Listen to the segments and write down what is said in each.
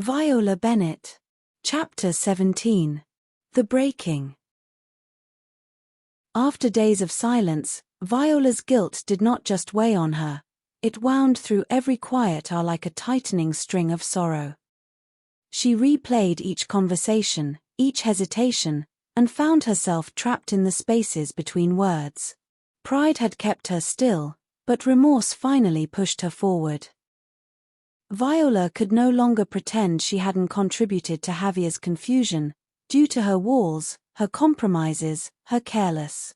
Viola Bennet. Chapter 17. The Breaking. After days of silence, Viola's guilt did not just weigh on her, it wound through every quiet hour like a tightening string of sorrow. She replayed each conversation, each hesitation, and found herself trapped in the spaces between words. Pride had kept her still, but remorse finally pushed her forward. Viola could no longer pretend she hadn't contributed to Javier's confusion, due to her walls, her compromises, her careless.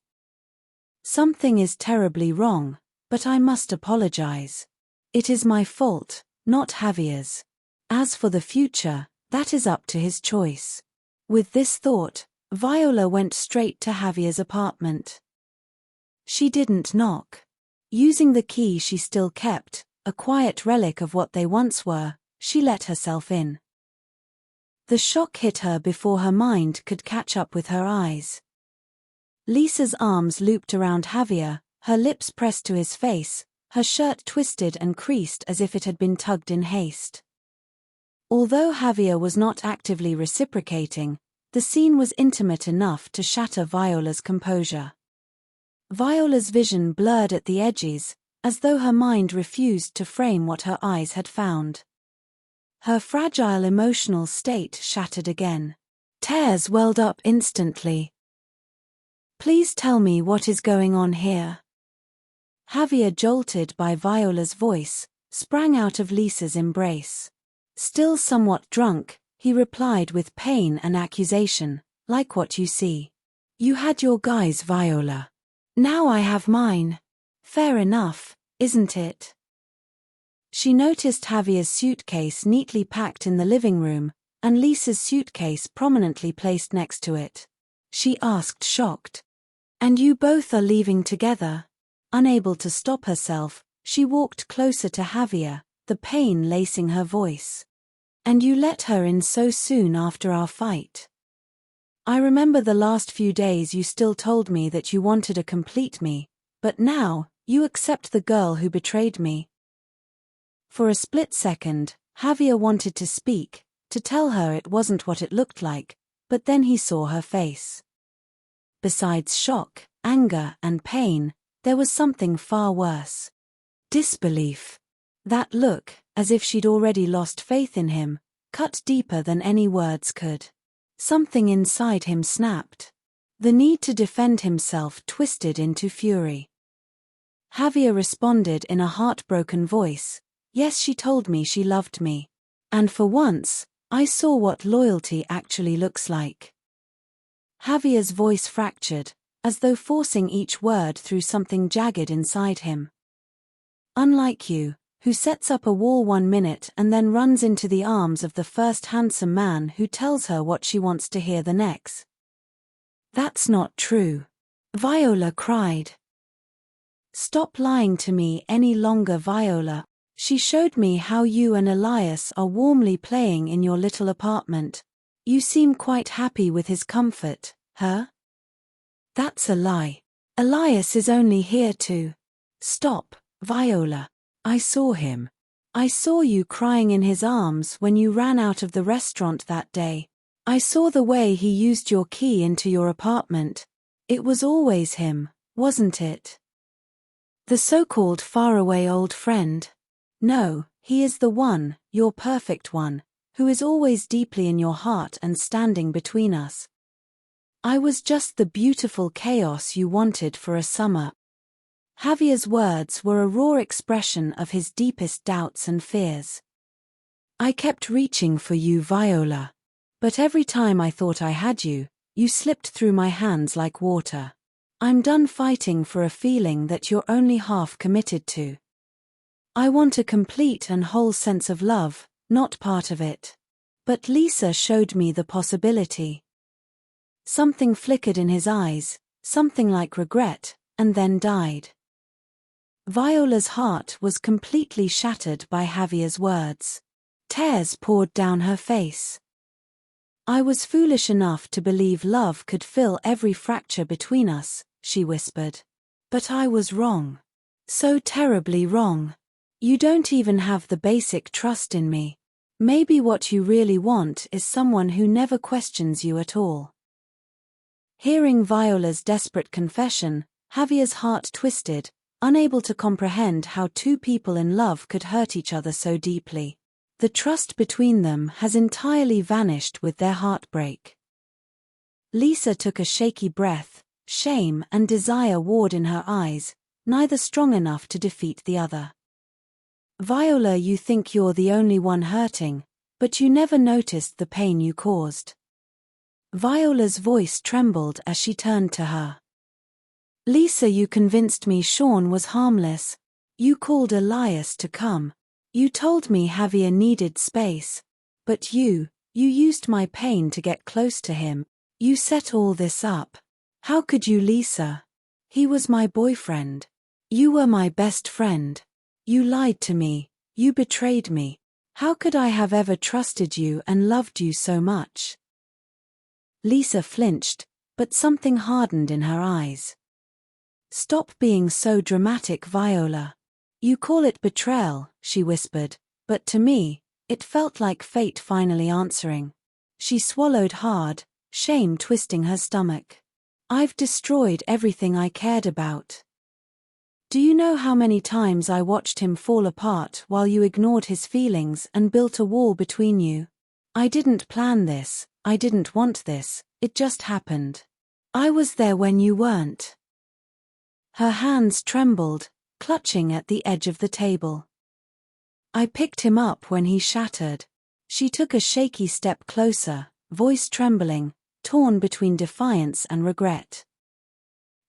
Something is terribly wrong, but I must apologize. It is my fault, not Javier's. As for the future, that is up to his choice. With this thought, Viola went straight to Javier's apartment. She didn't knock. Using the key she still kept, a quiet relic of what they once were, she let herself in. The shock hit her before her mind could catch up with her eyes. Lisa's arms looped around Javier, her lips pressed to his face, her shirt twisted and creased as if it had been tugged in haste. Although Javier was not actively reciprocating, the scene was intimate enough to shatter Viola's composure. Viola's vision blurred at the edges, as though her mind refused to frame what her eyes had found. Her fragile emotional state shattered again. Tears welled up instantly. "Please tell me what is going on here." Javier, jolted by Viola's voice, sprang out of Lisa's embrace. Still somewhat drunk, he replied with pain and accusation, "Like what you see. You had your guys, Viola. Now I have mine. Fair enough, isn't it?" She noticed Javier's suitcase neatly packed in the living room, and Lisa's suitcase prominently placed next to it. She asked, shocked, "And you both are leaving together?" Unable to stop herself, she walked closer to Javier, the pain lacing her voice. "And you let her in so soon after our fight? I remember the last few days you still told me that you wanted to complete me, but now, you accept the girl who betrayed me." For a split second, Javier wanted to speak, to tell her it wasn't what it looked like, but then he saw her face. Besides shock, anger, and pain, there was something far worse. Disbelief. That look, as if she'd already lost faith in him, cut deeper than any words could. Something inside him snapped. The need to defend himself twisted into fury. Javier responded in a heartbroken voice, "Yes, she told me she loved me. And for once, I saw what loyalty actually looks like." Javier's voice fractured, as though forcing each word through something jagged inside him. "Unlike you, who sets up a wall 1 minute and then runs into the arms of the first handsome man who tells her what she wants to hear the next." "That's not true," Viola cried. "Stop lying to me any longer, Viola. She showed me how you and Elias are warmly playing in your little apartment. You seem quite happy with his comfort, huh?" "That's a lie. Elias is only here to—" "Stop, Viola. I saw him. I saw you crying in his arms when you ran out of the restaurant that day. I saw the way he used your key into your apartment. It was always him, wasn't it? The so-called faraway old friend. No, he is the one, your perfect one, who is always deeply in your heart and standing between us. I was just the beautiful chaos you wanted for a summer." Javier's words were a raw expression of his deepest doubts and fears. "I kept reaching for you, Viola. But every time I thought I had you, you slipped through my hands like water. I'm done fighting for a feeling that you're only half committed to. I want a complete and whole sense of love, not part of it. But Lisa showed me the possibility." Something flickered in his eyes, something like regret, and then died. Viola's heart was completely shattered by Javier's words. Tears poured down her face. "I was foolish enough to believe love could fill every fracture between us," she whispered. "But I was wrong. So terribly wrong. You don't even have the basic trust in me. Maybe what you really want is someone who never questions you at all. Hearing Viola's desperate confession, Javier's heart twisted, unable to comprehend how two people in love could hurt each other so deeply. The trust between them has entirely vanished with their heartbreak. Lisa took a shaky breath, shame and desire warred in her eyes, neither strong enough to defeat the other. Viola, you think you're the only one hurting, but you never noticed the pain you caused. Viola's voice trembled as she turned to her. Lisa, you convinced me Sean was harmless. You called Elias to come. You told me Javier needed space. But you used my pain to get close to him. You set all this up. How could you, Lisa? He was my boyfriend. You were my best friend. You lied to me. You betrayed me. How could I have ever trusted you and loved you so much? Lisa flinched, but something hardened in her eyes. Stop being so dramatic, Viola. You call it betrayal, she whispered, but to me, it felt like fate finally answering. She swallowed hard, shame twisting her stomach. I've destroyed everything I cared about. Do you know how many times I watched him fall apart while you ignored his feelings and built a wall between you? I didn't plan this, I didn't want this, it just happened. I was there when you weren't. Her hands trembled, clutching at the edge of the table. I picked him up when he shattered. She took a shaky step closer, voice trembling, torn between defiance and regret.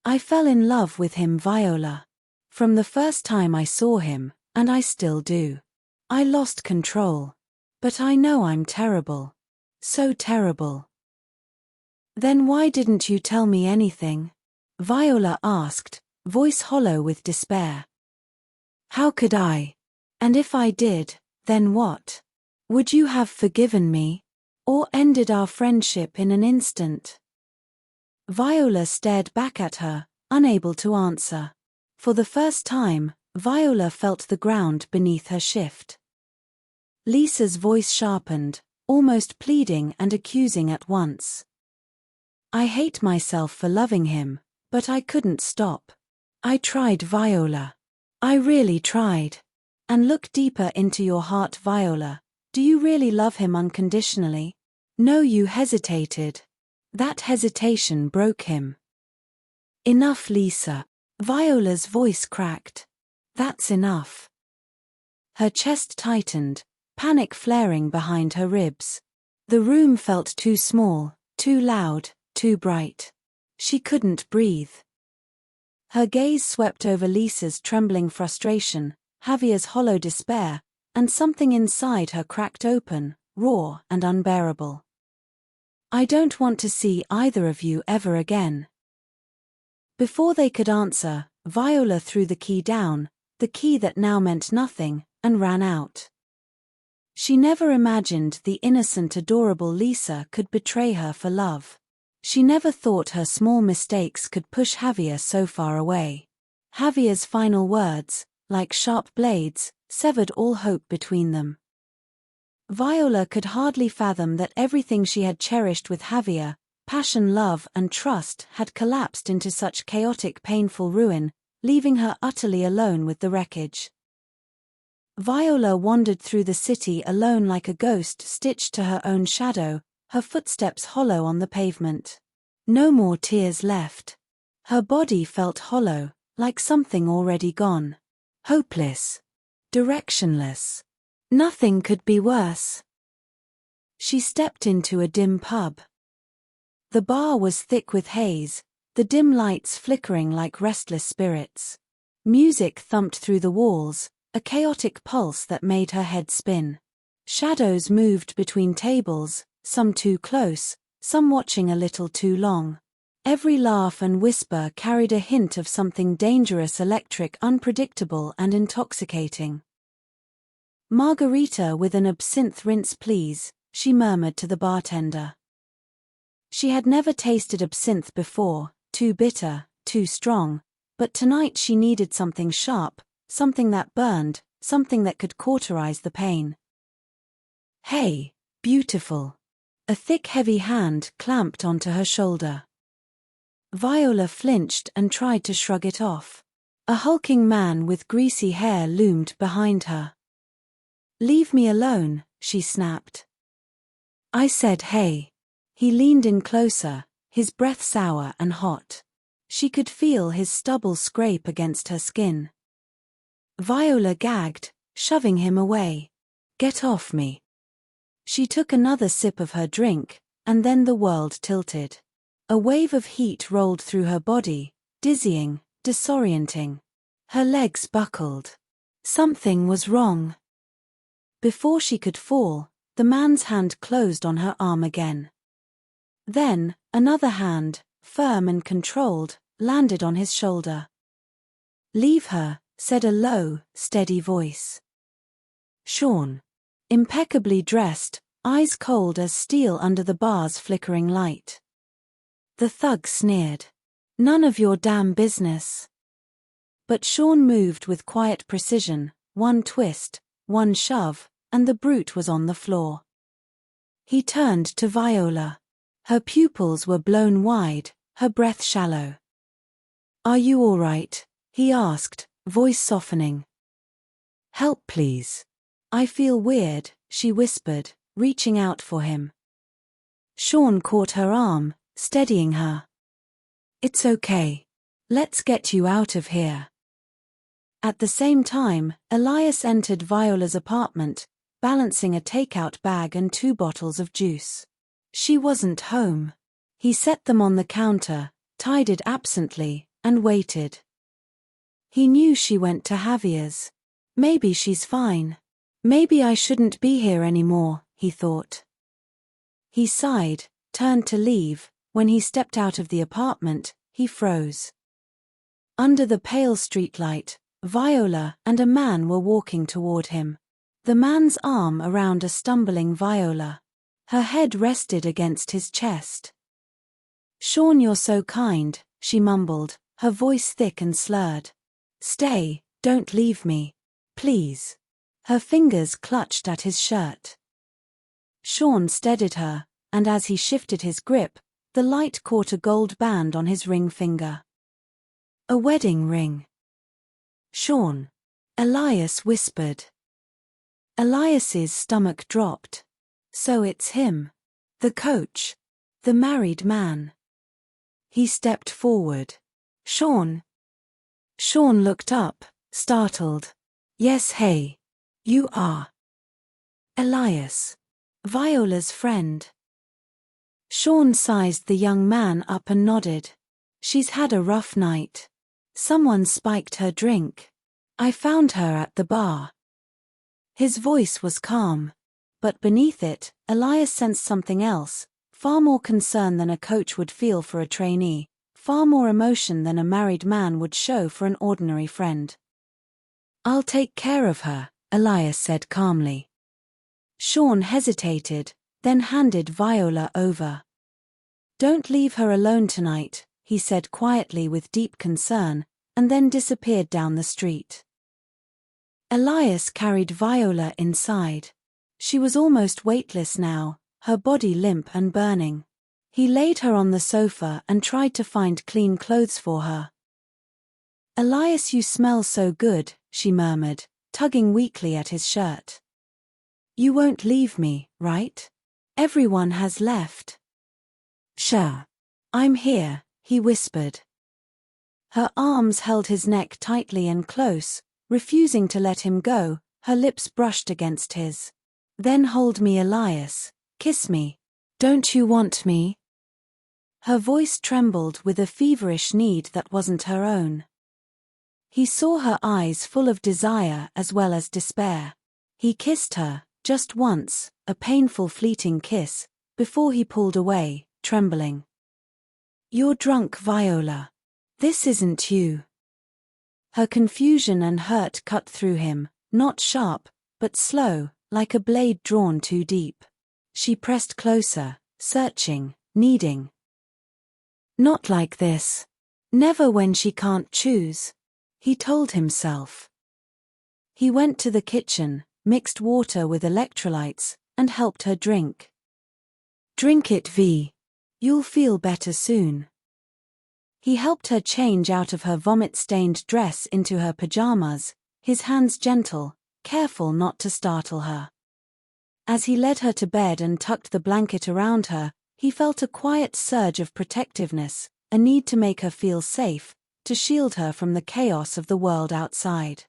I fell in love with him, Viola. From the first time I saw him, and I still do. I lost control. But I know I'm terrible. So terrible. Then why didn't you tell me anything? Viola asked, voice hollow with despair. How could I? And if I did, then what? Would you have forgiven me? Or ended our friendship in an instant? Viola stared back at her, unable to answer. For the first time, Viola felt the ground beneath her shift. Lisa's voice sharpened, almost pleading and accusing at once. I hate myself for loving him, but I couldn't stop. I tried, Viola. I really tried. And look deeper into your heart, Viola. Do you really love him unconditionally? No, you hesitated. That hesitation broke him. Enough, Lisa. Viola's voice cracked. That's enough. Her chest tightened, panic flaring behind her ribs. The room felt too small, too loud, too bright. She couldn't breathe. Her gaze swept over Lisa's trembling frustration, Javier's hollow despair, and something inside her cracked open, raw and unbearable. I don't want to see either of you ever again. Before they could answer, Viola threw the key down, the key that now meant nothing, and ran out. She never imagined the innocent, adorable Lisa could betray her for love. She never thought her small mistakes could push Javier so far away. Javier's final words, like sharp blades, severed all hope between them. Viola could hardly fathom that everything she had cherished with Javier, passion, love, and trust, had collapsed into such chaotic, painful ruin, leaving her utterly alone with the wreckage. Viola wandered through the city alone like a ghost stitched to her own shadow, her footsteps hollow on the pavement. No more tears left. Her body felt hollow, like something already gone. Hopeless. Directionless. Nothing could be worse. She stepped into a dim pub. The bar was thick with haze, the dim lights flickering like restless spirits. Music thumped through the walls, a chaotic pulse that made her head spin. Shadows moved between tables, some too close, some watching a little too long. Every laugh and whisper carried a hint of something dangerous, electric, unpredictable, and intoxicating. Margarita with an absinthe rinse, please, she murmured to the bartender. She had never tasted absinthe before, too bitter, too strong, but tonight she needed something sharp, something that burned, something that could cauterize the pain. Hey, beautiful. A thick heavy hand clamped onto her shoulder. Viola flinched and tried to shrug it off. A hulking man with greasy hair loomed behind her. Leave me alone, she snapped. I said hey. He leaned in closer, his breath sour and hot. She could feel his stubble scrape against her skin. Viola gagged, shoving him away. Get off me. She took another sip of her drink, and then the world tilted. A wave of heat rolled through her body, dizzying, disorienting. Her legs buckled. Something was wrong. Before she could fall, the man's hand closed on her arm again. Then, another hand, firm and controlled, landed on his shoulder. Leave her, said a low, steady voice. Sean. Impeccably dressed, eyes cold as steel under the bar's flickering light. The thug sneered. None of your damn business. But Sean moved with quiet precision, one twist, one shove, and the brute was on the floor. He turned to Viola. Her pupils were blown wide, her breath shallow. Are you all right? He asked, voice softening. Help please. I feel weird, she whispered, reaching out for him. Sean caught her arm, steadying her. It's okay. Let's get you out of here. At the same time, Elias entered Viola's apartment, balancing a takeout bag and 2 bottles of juice. She wasn't home. He set them on the counter, tied it absently, and waited. He knew she went to Javier's. Maybe she's fine. Maybe I shouldn't be here anymore, he thought. He sighed, turned to leave. When he stepped out of the apartment, he froze. Under the pale streetlight, Viola and a man were walking toward him. The man's arm around a stumbling Viola. Her head rested against his chest. Sean, you're so kind, she mumbled, her voice thick and slurred. Stay, don't leave me. Please. Her fingers clutched at his shirt. Sean steadied her, and as he shifted his grip, the light caught a gold band on his ring finger. A wedding ring. Sean. Elias whispered. Elias's stomach dropped. So it's him. The coach. The married man. He stepped forward. Sean. Sean looked up, startled. Yes, hey. You are. Elias. Viola's friend. Sean sized the young man up and nodded. She's had a rough night. Someone spiked her drink. I found her at the bar. His voice was calm. But beneath it, Elias sensed something else, far more concern than a coach would feel for a trainee, far more emotion than a married man would show for an ordinary friend. I'll take care of her, Elias said calmly. Sean hesitated, then handed Viola over. Don't leave her alone tonight, he said quietly with deep concern, and then disappeared down the street. Elias carried Viola inside. She was almost weightless now, her body limp and burning. He laid her on the sofa and tried to find clean clothes for her. Elias, you smell so good, she murmured, tugging weakly at his shirt. You won't leave me, right? Everyone has left. Sure. I'm here, he whispered. Her arms held his neck tightly and close, refusing to let him go, her lips brushed against his. Then hold me, Elias. Kiss me. Don't you want me? Her voice trembled with a feverish need that wasn't her own. He saw her eyes full of desire as well as despair. He kissed her, just once, a painful fleeting kiss, before he pulled away, trembling. You're drunk, Viola. This isn't you. Her confusion and hurt cut through him, not sharp, but slow, like a blade drawn too deep. She pressed closer, searching, needing. Not like this. Never when she can't choose. He told himself. He went to the kitchen, mixed water with electrolytes, and helped her drink. "Drink it, Vi. You'll feel better soon." He helped her change out of her vomit-stained dress into her pajamas, his hands gentle, careful not to startle her. As he led her to bed and tucked the blanket around her, he felt a quiet surge of protectiveness, a need to make her feel safe, to shield her from the chaos of the world outside.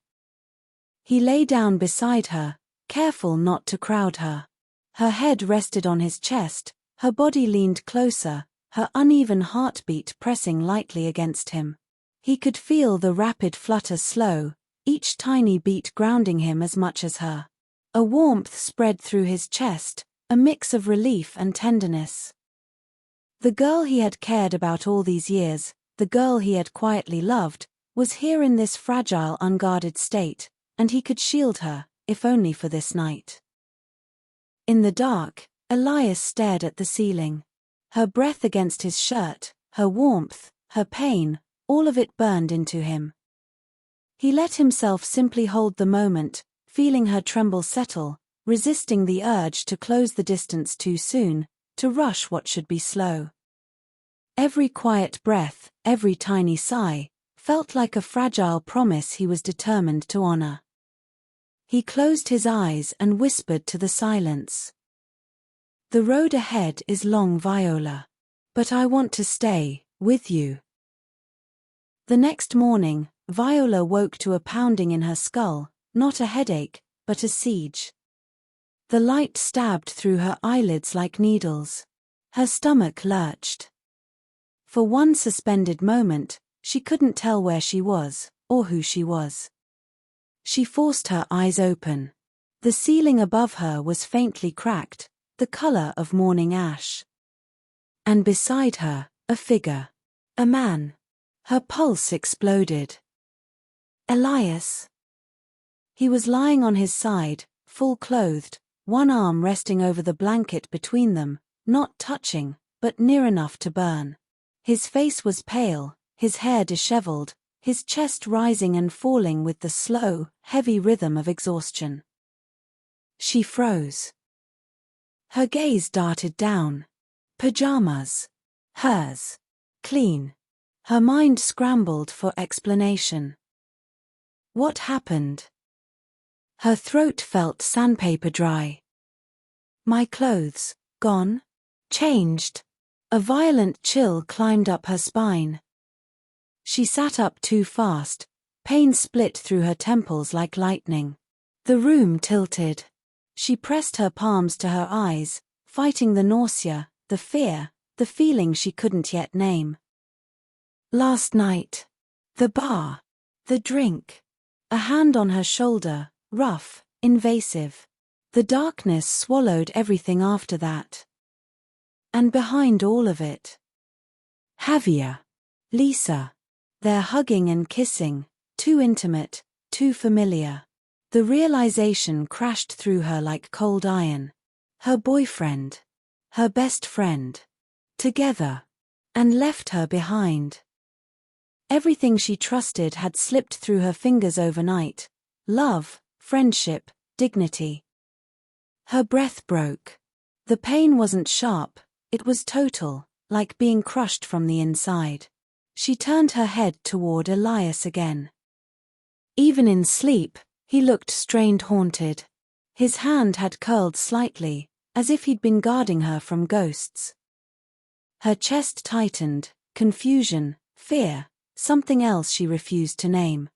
He lay down beside her, careful not to crowd her. Her head rested on his chest, her body leaned closer, her uneven heartbeat pressing lightly against him. He could feel the rapid flutter slow, each tiny beat grounding him as much as her. A warmth spread through his chest, a mix of relief and tenderness. The girl he had cared about all these years, the girl he had quietly loved, was here in this fragile, unguarded state, and he could shield her, if only for this night. In the dark, Elias stared at the ceiling. Her breath against his shirt, her warmth, her pain, all of it burned into him. He let himself simply hold the moment, feeling her tremble settle, resisting the urge to close the distance too soon, to rush what should be slow. Every quiet breath, every tiny sigh, felt like a fragile promise he was determined to honor. He closed his eyes and whispered to the silence. "The road ahead is long, Viola. But I want to stay, with you." The next morning, Viola woke to a pounding in her skull, not a headache, but a siege. The light stabbed through her eyelids like needles. Her stomach lurched. For one suspended moment, she couldn't tell where she was, or who she was. She forced her eyes open. The ceiling above her was faintly cracked, the color of morning ash. And beside her, a figure. A man. Her pulse exploded. Elias. He was lying on his side, full clothed, one arm resting over the blanket between them, not touching, but near enough to burn. His face was pale, his hair disheveled, his chest rising and falling with the slow, heavy rhythm of exhaustion. She froze. Her gaze darted down. Pajamas. Hers. Clean. Her mind scrambled for explanation. What happened? Her throat felt sandpaper dry. My clothes, gone? Changed. A violent chill climbed up her spine. She sat up too fast, pain split through her temples like lightning. The room tilted. She pressed her palms to her eyes, fighting the nausea, the fear, the feeling she couldn't yet name. Last night. The bar. The drink. A hand on her shoulder, rough, invasive. The darkness swallowed everything after that. And behind all of it, Javier. Lisa. Their hugging and kissing, too intimate, too familiar. The realization crashed through her like cold iron. Her boyfriend. Her best friend. Together. And left her behind. Everything she trusted had slipped through her fingers overnight. Love, friendship, dignity. Her breath broke. The pain wasn't sharp, it was total, like being crushed from the inside. She turned her head toward Elias again. Even in sleep, he looked strained, haunted. His hand had curled slightly, as if he'd been guarding her from ghosts. Her chest tightened, confusion, fear, something else she refused to name.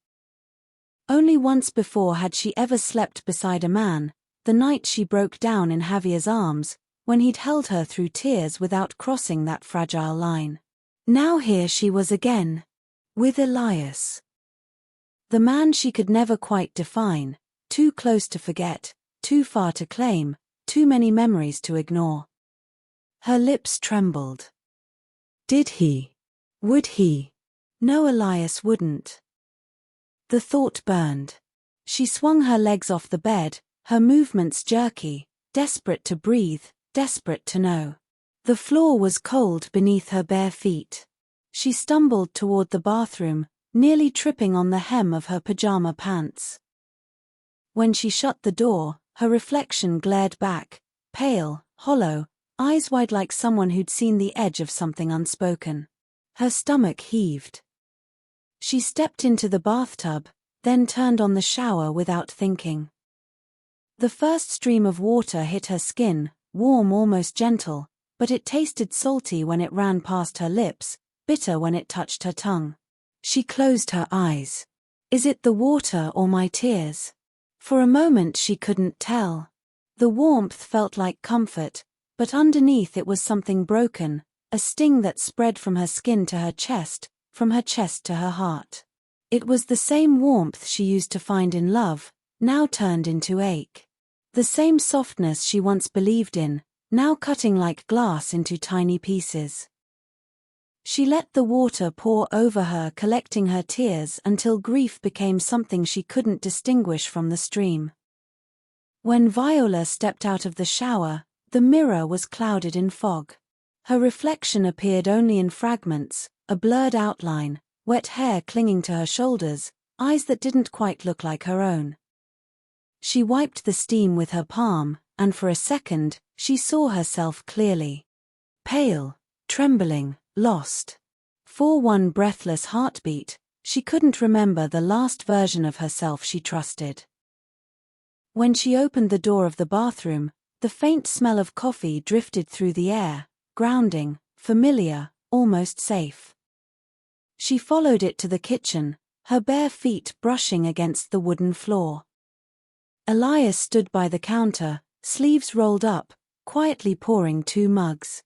Only once before had she ever slept beside a man, the night she broke down in Javier's arms, when he'd held her through tears without crossing that fragile line. Now here she was again. With Elias. The man she could never quite define, too close to forget, too far to claim, too many memories to ignore. Her lips trembled. Did he? Would he? No, Elias wouldn't. The thought burned. She swung her legs off the bed, her movements jerky, desperate to breathe, desperate to know. The floor was cold beneath her bare feet. She stumbled toward the bathroom, nearly tripping on the hem of her pajama pants. When she shut the door, her reflection glared back, pale, hollow, eyes wide like someone who'd seen the edge of something unspoken. Her stomach heaved. She stepped into the bathtub, then turned on the shower without thinking. The first stream of water hit her skin, warm, almost gentle, but it tasted salty when it ran past her lips, bitter when it touched her tongue. She closed her eyes. Is it the water or my tears? For a moment she couldn't tell. The warmth felt like comfort, but underneath it was something broken, a sting that spread from her skin to her chest, from her chest to her heart. It was the same warmth she used to find in love, now turned into ache. The same softness she once believed in, now cutting like glass into tiny pieces. She let the water pour over her, collecting her tears until grief became something she couldn't distinguish from the stream. When Viola stepped out of the shower, the mirror was clouded in fog. Her reflection appeared only in fragments, a blurred outline, wet hair clinging to her shoulders, eyes that didn't quite look like her own. She wiped the steam with her palm, and for a second, she saw herself clearly. Pale, trembling, lost. For one breathless heartbeat, she couldn't remember the last version of herself she trusted. When she opened the door of the bathroom, the faint smell of coffee drifted through the air, grounding, familiar, almost safe. She followed it to the kitchen, her bare feet brushing against the wooden floor. Elias stood by the counter, sleeves rolled up, quietly pouring 2 mugs.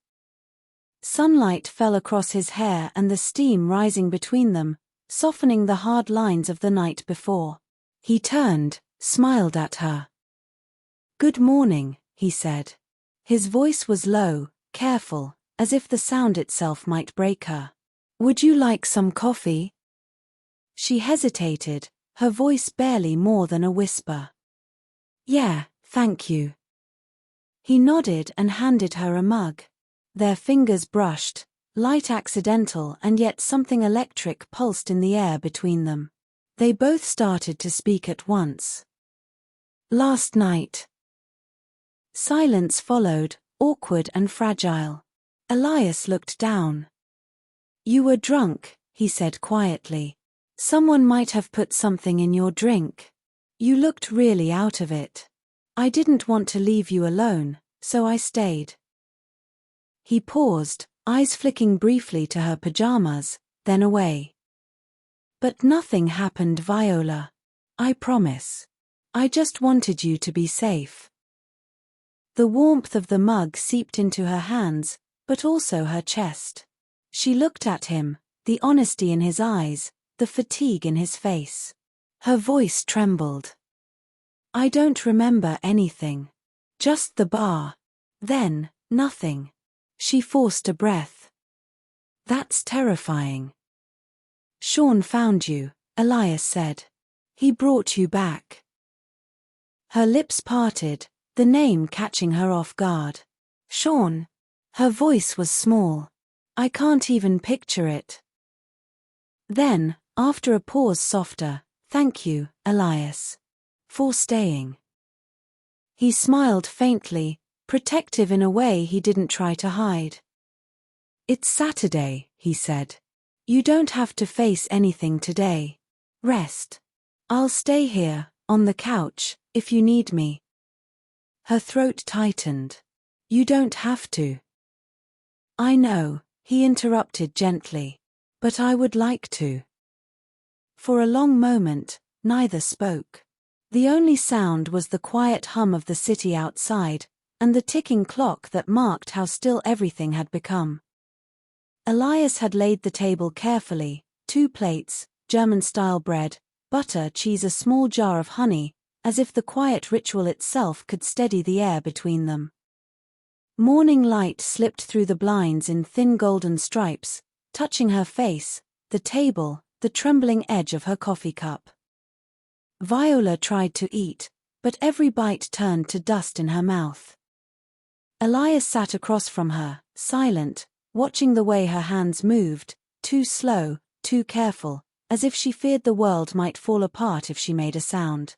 Sunlight fell across his hair and the steam rising between them, softening the hard lines of the night before. He turned, smiled at her. "Good morning," he said. His voice was low, careful, as if the sound itself might break her. "Would you like some coffee?" She hesitated, her voice barely more than a whisper. "Yeah, thank you." He nodded and handed her a mug. Their fingers brushed, light, accidental, and yet something electric pulsed in the air between them. They both started to speak at once. "Last night." Silence followed, awkward and fragile. Elias looked down. "You were drunk," he said quietly. "Someone might have put something in your drink. You looked really out of it. I didn't want to leave you alone, so I stayed." He paused, eyes flicking briefly to her pajamas, then away. "But nothing happened, Viola. I promise. I just wanted you to be safe." The warmth of the mug seeped into her hands, but also her chest. She looked at him, the honesty in his eyes, the fatigue in his face. Her voice trembled. "I don't remember anything. Just the bar. Then, nothing." She forced a breath. "That's terrifying." "Sean found you," Elias said. "He brought you back." Her lips parted, the name catching her off guard. "Sean." Her voice was small. "I can't even picture it." Then, after a pause, softer, "Thank you, Elias. For staying." He smiled faintly, protective in a way he didn't try to hide. "It's Saturday," he said. "You don't have to face anything today. Rest. I'll stay here, on the couch, if you need me." Her throat tightened. "You don't have to." "I know," he interrupted gently. "But I would like to." For a long moment, neither spoke. The only sound was the quiet hum of the city outside, and the ticking clock that marked how still everything had become. Elias had laid the table carefully, 2 plates, German-style bread, butter, cheese, a small jar of honey, as if the quiet ritual itself could steady the air between them. Morning light slipped through the blinds in thin golden stripes, touching her face, the table, the trembling edge of her coffee cup. Viola tried to eat, but every bite turned to dust in her mouth. Elias sat across from her, silent, watching the way her hands moved, too slow, too careful, as if she feared the world might fall apart if she made a sound.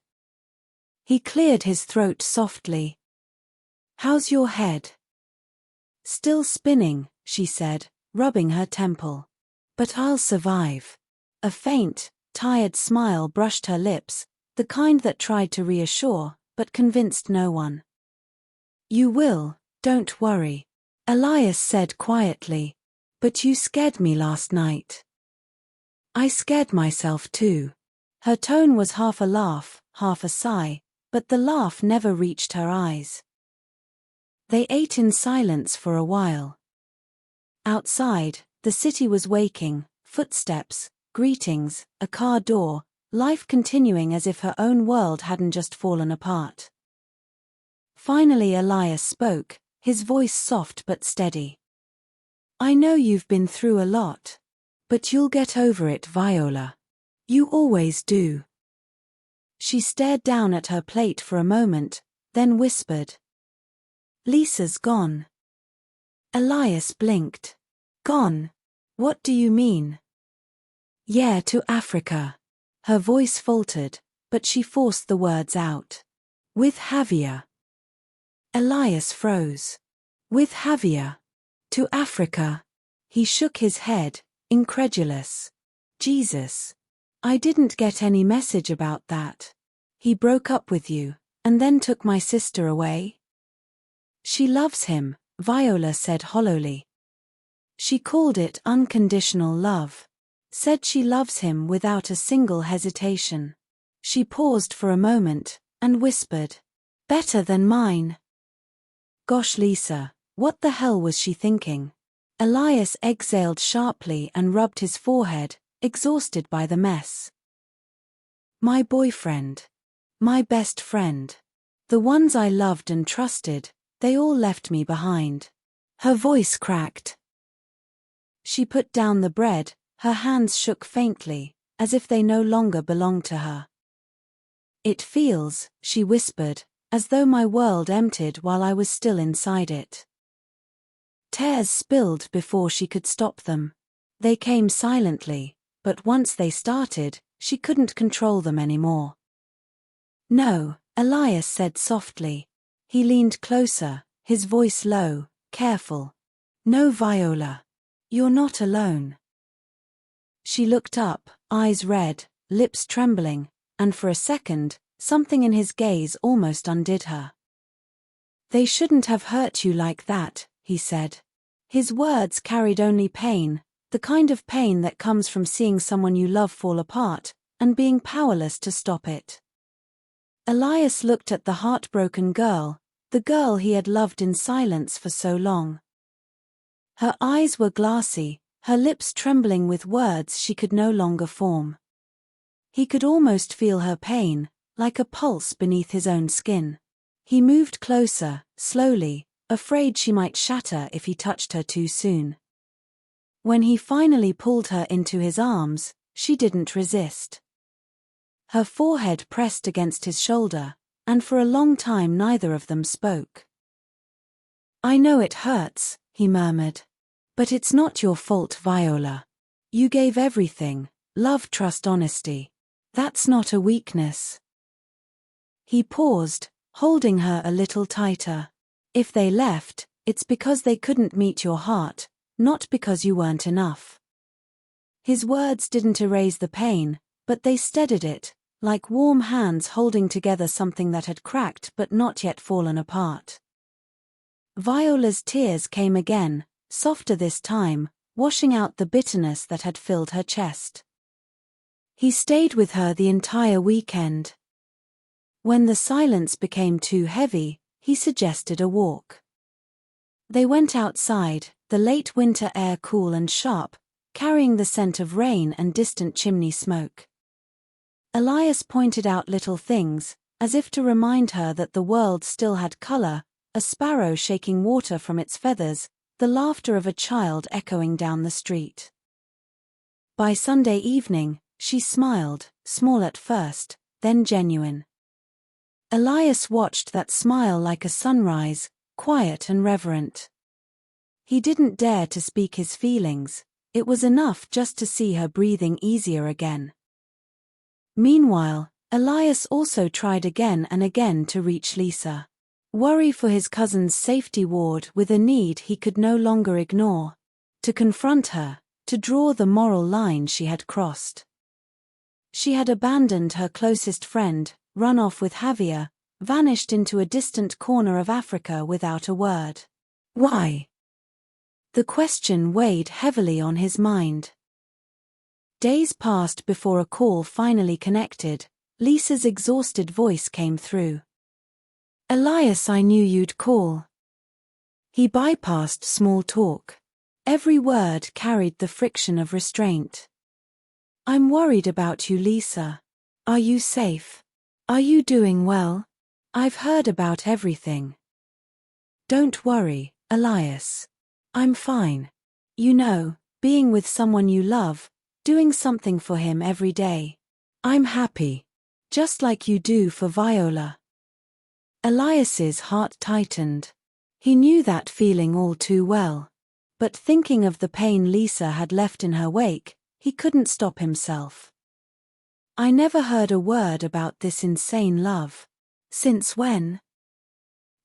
He cleared his throat softly. How's your head? Still spinning, she said, rubbing her temple. But I'll survive. A faint, tired smile brushed her lips, the kind that tried to reassure, but convinced no one. You will, don't worry, Elias said quietly. But you scared me last night. I scared myself too. Her tone was half a laugh, half a sigh, but the laugh never reached her eyes. They ate in silence for a while. Outside, the city was waking, footsteps, greetings, a car door, life continuing as if her own world hadn't just fallen apart. Finally Elias spoke, his voice soft but steady. I know you've been through a lot. But you'll get over it, Viola. You always do. She stared down at her plate for a moment, then whispered. Lisa's gone. Elias blinked. Gone? What do you mean? Yeah, to Africa. Her voice faltered, but she forced the words out. With Javier. Elias froze. With Javier? To Africa? He shook his head, incredulous. Jesus. I didn't get any message about that. He broke up with you, and then took my sister away? She loves him, Viola said hollowly. She called it unconditional love. Said she loves him without a single hesitation. She paused for a moment, and whispered. Better than mine. Gosh, Lisa, what the hell was she thinking? Elias exhaled sharply and rubbed his forehead, exhausted by the mess. My boyfriend. My best friend. The ones I loved and trusted, they all left me behind. Her voice cracked. She put down the bread, her hands shook faintly, as if they no longer belonged to her. It feels, she whispered, as though my world emptied while I was still inside it. Tears spilled before she could stop them. They came silently, but once they started, she couldn't control them anymore. No, Elias said softly. He leaned closer, his voice low, careful. No, Viola. You're not alone. She looked up, eyes red, lips trembling, and for a second, something in his gaze almost undid her. They shouldn't have hurt you like that, he said. His words carried only pain, the kind of pain that comes from seeing someone you love fall apart, and being powerless to stop it. Elias looked at the heartbroken girl, the girl he had loved in silence for so long. Her eyes were glassy, her lips trembling with words she could no longer form. He could almost feel her pain, like a pulse beneath his own skin. He moved closer, slowly, afraid she might shatter if he touched her too soon. When he finally pulled her into his arms, she didn't resist. Her forehead pressed against his shoulder, and for a long time neither of them spoke. I know it hurts, he murmured. But it's not your fault, Viola. You gave everything, love, trust, honesty. That's not a weakness. He paused, holding her a little tighter. If they left, it's because they couldn't meet your heart, not because you weren't enough. His words didn't erase the pain, but they steadied it, like warm hands holding together something that had cracked but not yet fallen apart. Viola's tears came again, softer this time, washing out the bitterness that had filled her chest. He stayed with her the entire weekend. When the silence became too heavy, he suggested a walk. They went outside, the late winter air cool and sharp, carrying the scent of rain and distant chimney smoke. Elias pointed out little things, as if to remind her that the world still had color, a sparrow shaking water from its feathers, the laughter of a child echoing down the street. By Sunday evening, she smiled, small at first, then genuine. Elias watched that smile like a sunrise, quiet and reverent. He didn't dare to speak his feelings, it was enough just to see her breathing easier again. Meanwhile, Elias also tried again and again to reach Lisa. Worry for his cousin's safety ward with a need he could no longer ignore. To confront her, to draw the moral line she had crossed. She had abandoned her closest friend, run off with Javier, vanished into a distant corner of Africa without a word. Why? The question weighed heavily on his mind. Days passed before a call finally connected. Lisa's exhausted voice came through. Elias, I knew you'd call. He bypassed small talk. Every word carried the friction of restraint. I'm worried about you, Lisa. Are you safe? Are you doing well? I've heard about everything. Don't worry, Elias. I'm fine. You know, being with someone you love, doing something for him every day. I'm happy. Just like you do for Viola. Elias's heart tightened. He knew that feeling all too well. But thinking of the pain Lisa had left in her wake, he couldn't stop himself. I never heard a word about this insane love. Since when?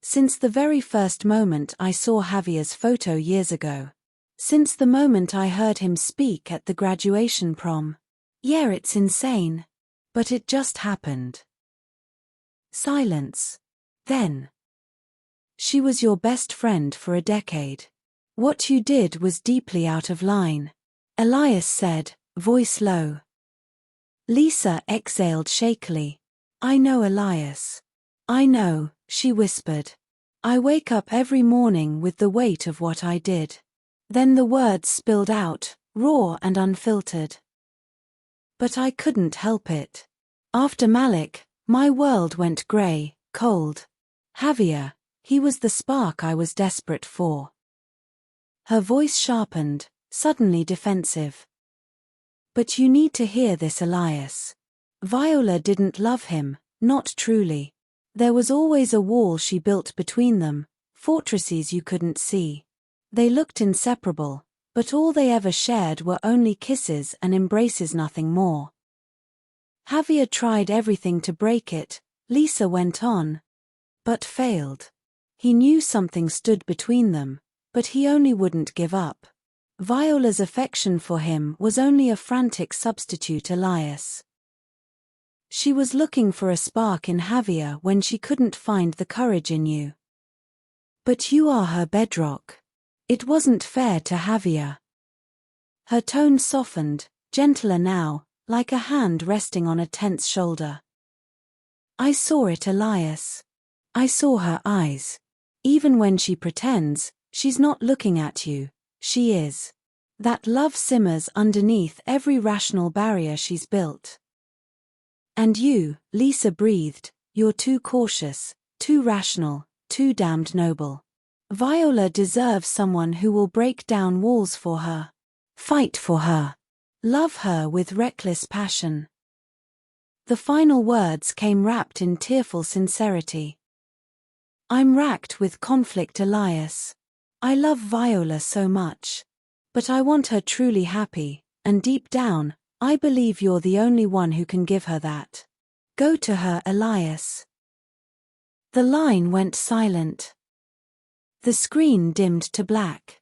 Since the very first moment I saw Javier's photo years ago. Since the moment I heard him speak at the graduation prom. Yeah, it's insane. But it just happened. Silence. Then. She was your best friend for a decade. What you did was deeply out of line. Elias said, voice low. Lisa exhaled shakily. I know, Elias. I know, she whispered. I wake up every morning with the weight of what I did. Then the words spilled out, raw and unfiltered. But I couldn't help it. After Malik, my world went grey, cold. Javier, he was the spark I was desperate for. Her voice sharpened, suddenly defensive. But you need to hear this, Elias. Viola didn't love him, not truly. There was always a wall she built between them, fortresses you couldn't see. They looked inseparable, but all they ever shared were only kisses and embraces, nothing more. Javier tried everything to break it, Lisa went on. But failed. He knew something stood between them, but he only wouldn't give up. Viola's affection for him was only a frantic substitute, Elias. She was looking for a spark in Javier when she couldn't find the courage in you. But you are her bedrock. It wasn't fair to Javier. Her tone softened, gentler now, like a hand resting on a tense shoulder. I saw it, Elias. I saw her eyes. Even when she pretends, she's not looking at you, she is. That love simmers underneath every rational barrier she's built. And you, Lisa breathed, you're too cautious, too rational, too damned noble. Viola deserves someone who will break down walls for her. Fight for her. Love her with reckless passion. The final words came wrapped in tearful sincerity. I'm racked with conflict, Elias. I love Viola so much. But I want her truly happy, and deep down, I believe you're the only one who can give her that. Go to her, Elias. The line went silent. The screen dimmed to black.